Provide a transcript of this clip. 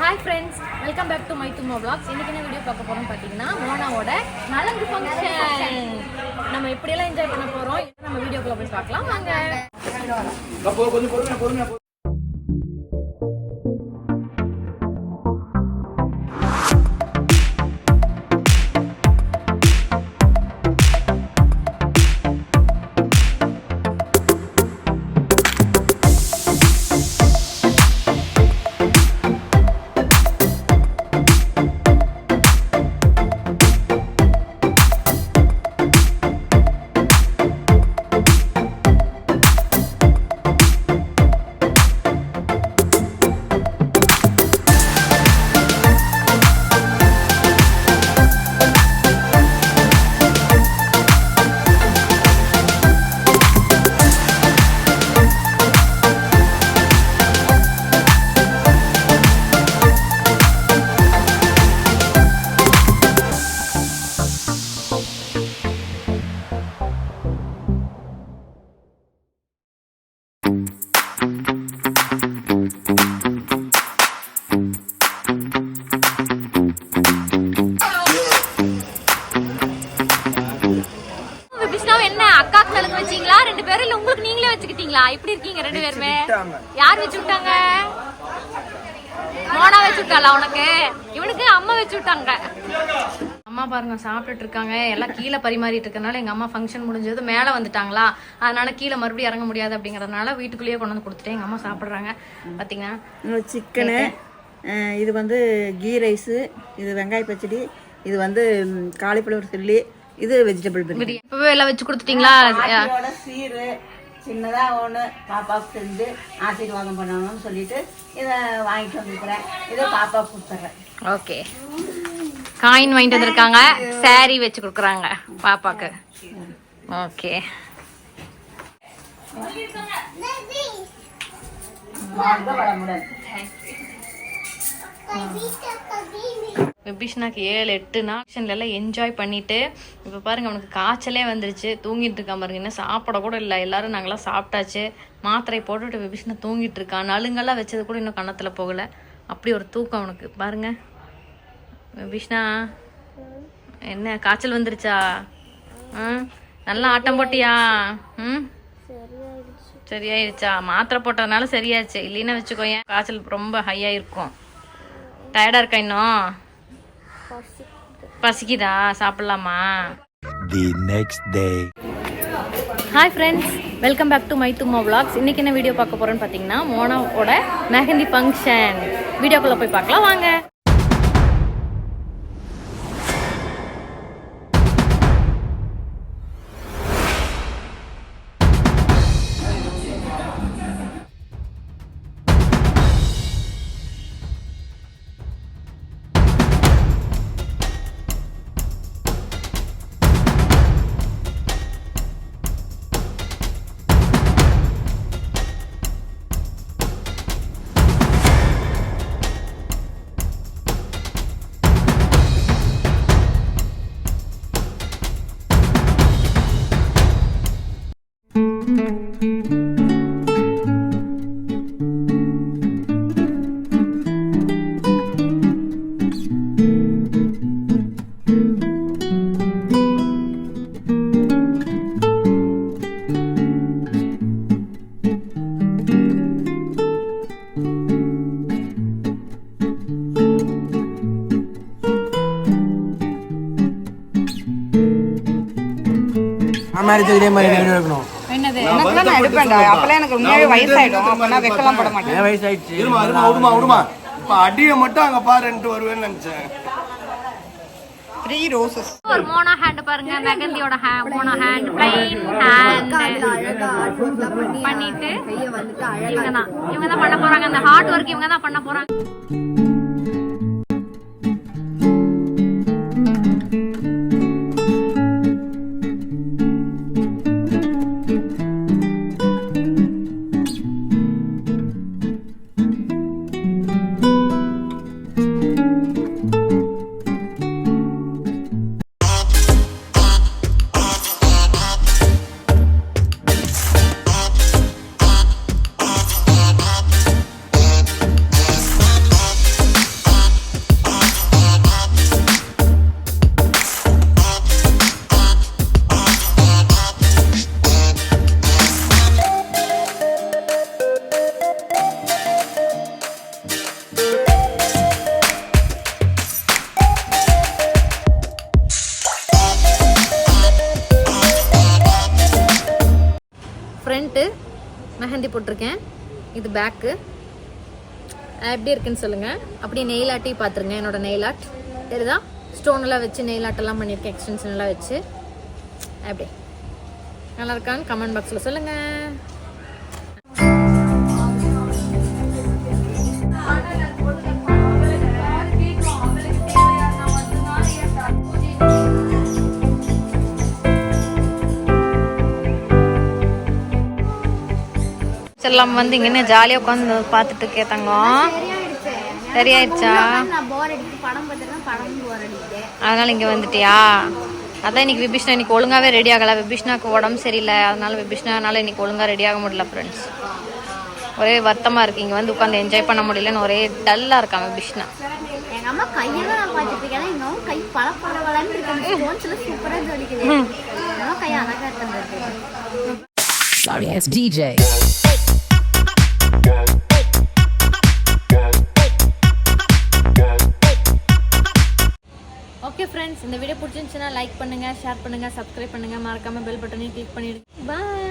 Hi friends, welcome back to my Thumma vlogs. இன்னைக்கு என்ன video பார்க்க போறோம் பார்த்தீங்கன்னா மோனாவோட நலங்கு ஃபங்க்ஷன். நம்ம எப்படியெல்லாம் என்ஜாய் பண்ண போறோம் நம்ம வீடியோக்குள்ள போய் பார்க்கலாம் வாங்க. கொஞ்சம் பொறுமையா எப்படி இருக்கீங்க ரெண்டு பேருமே? யார் வச்சு விட்டாங்க? மோனா வச்சு விட்டாளா உனக்கு? இவனுக்கு அம்மா வச்சு விட்டாங்க. அம்மா பாருங்க சாப்பிட்டுட்டு இருக்காங்க. எல்லாம் கீழே பரிமாறிட்டு இருக்கனால எங்க அம்மா ஃபங்க்ஷன் முடிஞ்சது மேலே வந்துட்டாங்களா, அதனால கீழே மறுபடியும் இறங்க முடியாது அப்படிங்கறதுனால வீட்டுக்குள்ளேயே கொண்டு வந்து கொடுத்துட்டேன். எங்க அம்மா சாப்பிடுறாங்க. பாத்தீங்கன்னா சிக்கனு, இது வந்து கீ ரைஸு, இது வெங்காய பச்சடி, இது வந்து காலிஃப்ளவர் சில்லி, இது வெஜிடபிள் பிரியாணி. இப்பவே எல்லாம் வச்சு கொடுத்துட்டீங்களா? சீரு சின்னதாக ஒன்று பாப்பாவுக்கு செஞ்சு ஆசீர்வாதம் பண்ணணும்னு சொல்லிட்டு இதை வாங்கிட்டு வந்துக்கிறேன். இதை பாப்பாவுக்கு கொடுத்துட்றேன். ஓகே, காயின் வாங்கிட்டு வந்திருக்காங்க. சாரி வச்சு கொடுக்குறாங்க பாப்பாக்கு. ஓகே, விபிஷ்னாக்கு 7-8 நாள் எல்லாம் என்ஜாய் பண்ணிட்டு இப்போ பாருங்க அவனுக்கு காய்ச்சலே வந்துருச்சு. தூங்கிட்டு இருக்கான் பாருங்க. இன்னும் சாப்பிட கூட இல்லை. எல்லாரும் நாங்களாம் சாப்பிட்டாச்சு. மாத்திரை போட்டுட்டு விபிஷ்னா தூங்கிட்டு இருக்கான். நலுங்கெல்லாம் வச்சது கூட இன்னும் கன்னத்துல போகல. அப்படி ஒரு தூக்கம் அவனுக்கு பாருங்க. விபிஷ்னா என்ன காய்ச்சல் வந்துருச்சா? நல்லா ஆட்டம் போட்டியா? சரியாயிடுச்சா? மாத்திரை போட்டதுனால சரியாச்சு. இல்லைன்னா வச்சுக்கோயேன் காய்ச்சல் ரொம்ப ஹையா இருக்கும். டயர்டா இருக்கா? இன்னும் பசிக்குதா? சாப்பிடலாமா? The next day. Hi friends, welcome back to my Thumma vlogs. இன்னைக்கு என்ன வீடியோ பார்க்க போறோன்னு பார்த்தீங்கன்னா மோனாவோட மெஹந்தி ஃபங்க்ஷன். வீடியோக்குள்ள போய் பார்க்கலாம் வாங்க. அடிய மட்டும் அங்க பாருன்ட்டு வருவேன்னு நினைச்சேன். ஒரு மோனா ஹேண்ட் பாருங்க. மெஹந்தியோட மோனா ஹேண்ட் பிளைன் ஹேண்ட் பண்ணிட்டு இவங்க தான் பண்ண போறாங்க. அந்த ஹார்ட் ஒர்க் இவங்க தான் பண்ண போறாங்க. மெஹந்தி போட்டிருக்கேன். இது பேக்கு. எப்படி இருக்குன்னு சொல்லுங்கள். அப்படியே நெயில் ஆட்டி பார்த்துருங்க. என்னோட நெயில் ஆர்ட் தெரியுதா? ஸ்டோன் எல்லாம் வச்சு நெயில் ஆர்ட்டெல்லாம் பண்ணியிருக்கேன். எக்ஸ்டென்ஷன் எல்லாம் வச்சு அப்படி நல்லா இருக்கான்னு கமெண்ட் பாக்ஸில் சொல்லுங்கள். எல்லாம் வந்து இங்கே ஜாலியாக உட்காந்து பார்த்துட்டு கேட்டாங்க. சரியாயிடுச்சா? அதனால இங்கே வந்துட்டியா? அதான் இன்னைக்கு விபிஷ்ணா இன்னைக்கு ஒழுங்காவே ரெடி ஆகலை. விபிஷ்ணாக்கு உடம்பு சரியில்லை, அதனால விபிஷ்ணானால இன்னைக்கு ஒழுங்காக ரெடி ஆக முடியல ஃப்ரெண்ட்ஸ். ஒரே வருத்தமாக இருக்குது. இங்கே வந்து உட்காந்து என்ஜாய் பண்ண முடியலன்னு ஒரே டல்லாக இருக்காங்க விபிஷ்ணா. எங்க அம்மா கையெல்லாம் நான் பார்த்துட்டு இருக்கேன். இன்னும் கை பழப்பழவலன்னு இருக்கு. ஸ்டோன்ஸ்ல சூப்பரா ஜொலிக்குது. இன்னும் கை அழகா இருக்கு. Sorry, it's DJ. Okay friends, இந்த வீடியோ பிடிச்சிருந்துச்சுன்னா லைக் பண்ணுங்கள், ஷேர் பண்ணுங்கள், சப்ஸ்கிரைப் பண்ணுங்கள், மறக்காமல் பெல் பட்டனையும் கிளிக் பண்ணிடுங்க. பாய்.